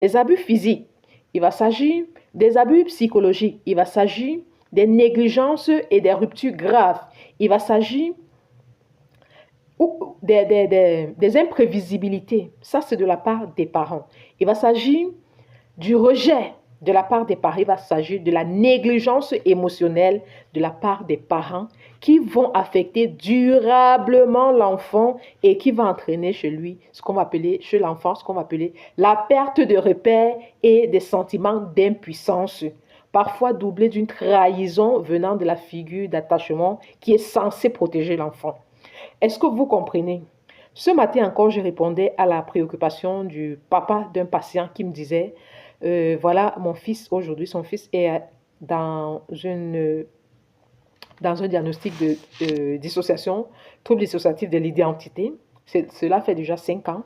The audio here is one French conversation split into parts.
des abus physiques, il va s'agir des abus psychologiques, il va s'agir des négligences et des ruptures graves, il va s'agir des imprévisibilités. Ça, c'est de la part des parents. Il va s'agir du rejet de la part des parents, il va s'agir de la négligence émotionnelle de la part des parents qui vont affecter durablement l'enfant et qui va entraîner chez lui ce qu'on va appeler, chez l'enfant, ce qu'on va appeler la perte de repères et des sentiments d'impuissance, parfois doublés d'une trahison venant de la figure d'attachement qui est censée protéger l'enfant. Est-ce que vous comprenez? Ce matin encore, je répondais à la préoccupation du papa d'un patient qui me disait, voilà, mon fils, aujourd'hui, son fils est dans, dans un diagnostic de dissociation, trouble dissociatif de l'identité. Cela fait déjà 5 ans.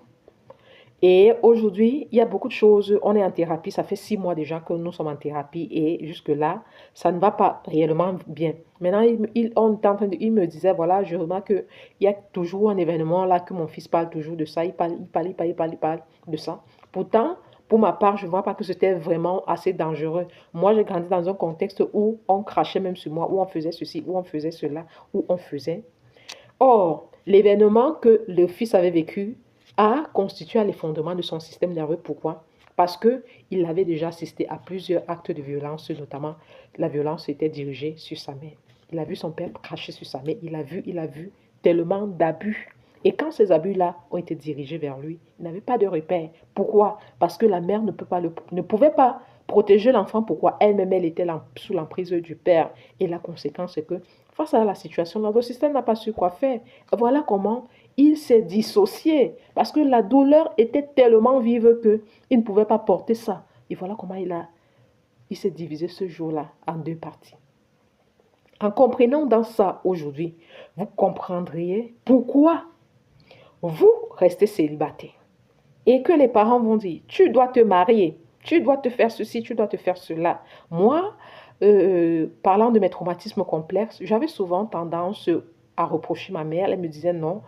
Et aujourd'hui, il y a beaucoup de choses. On est en thérapie. Ça fait 6 mois déjà que nous sommes en thérapie. Et jusque-là, ça ne va pas réellement bien. Maintenant, il me disait, voilà, je remarque qu'il y a toujours un événement là que mon fils parle toujours de ça. Il parle de ça. Pourtant, pour ma part, je ne vois pas que c'était vraiment assez dangereux. Moi, j'ai grandi dans un contexte où on crachait même sur moi, où on faisait ceci, où on faisait cela, où on faisait. Or, l'événement que le fils avait vécu a constitué les fondements de son système nerveux. Pourquoi? Parce qu'il avait déjà assisté à plusieurs actes de violence, notamment la violence était dirigée sur sa mère. Il a vu son père cracher sur sa mère, il a vu tellement d'abus. Et quand ces abus-là ont été dirigés vers lui, il n'avait pas de repère. Pourquoi? Parce que la mère ne pouvait pas protéger l'enfant. Pourquoi? Elle-même, elle était sous l'emprise du père. Et la conséquence, c'est que face à la situation, notre système n'a pas su quoi faire. Voilà comment il s'est dissocié. Parce que la douleur était tellement vive qu'il ne pouvait pas porter ça. Et voilà comment il s'est divisé ce jour-là en 2 parties. En comprenant dans ça aujourd'hui, vous comprendriez pourquoi vous restez célibataire. Et que les parents vont dire, tu dois te marier, tu dois te faire ceci, tu dois te faire cela. Moi, parlant de mes traumatismes complexes, j'avais souvent tendance à reprocher ma mère. Elle me disait non,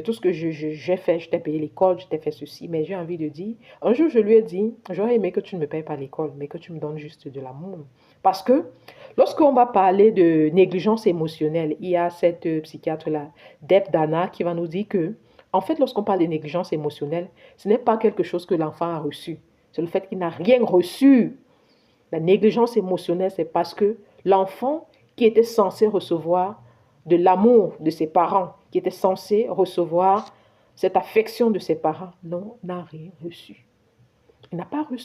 tout ce que j'ai fait, je t'ai payé l'école, je t'ai fait ceci. Mais j'ai envie de dire, un jour je lui ai dit, j'aurais aimé que tu ne me payes pas l'école, mais que tu me donnes juste de l'amour. Parce que lorsqu'on va parler de négligence émotionnelle, il y a cette psychiatre-là, Deb Dana, qui va nous dire que, en fait, lorsqu'on parle de négligence émotionnelle, ce n'est pas quelque chose que l'enfant a reçu. C'est le fait qu'il n'a rien reçu. La négligence émotionnelle, c'est parce que l'enfant qui était censé recevoir de l'amour de ses parents, qui était censé recevoir cette affection de ses parents, non, n'a rien reçu. Il n'a pas reçu.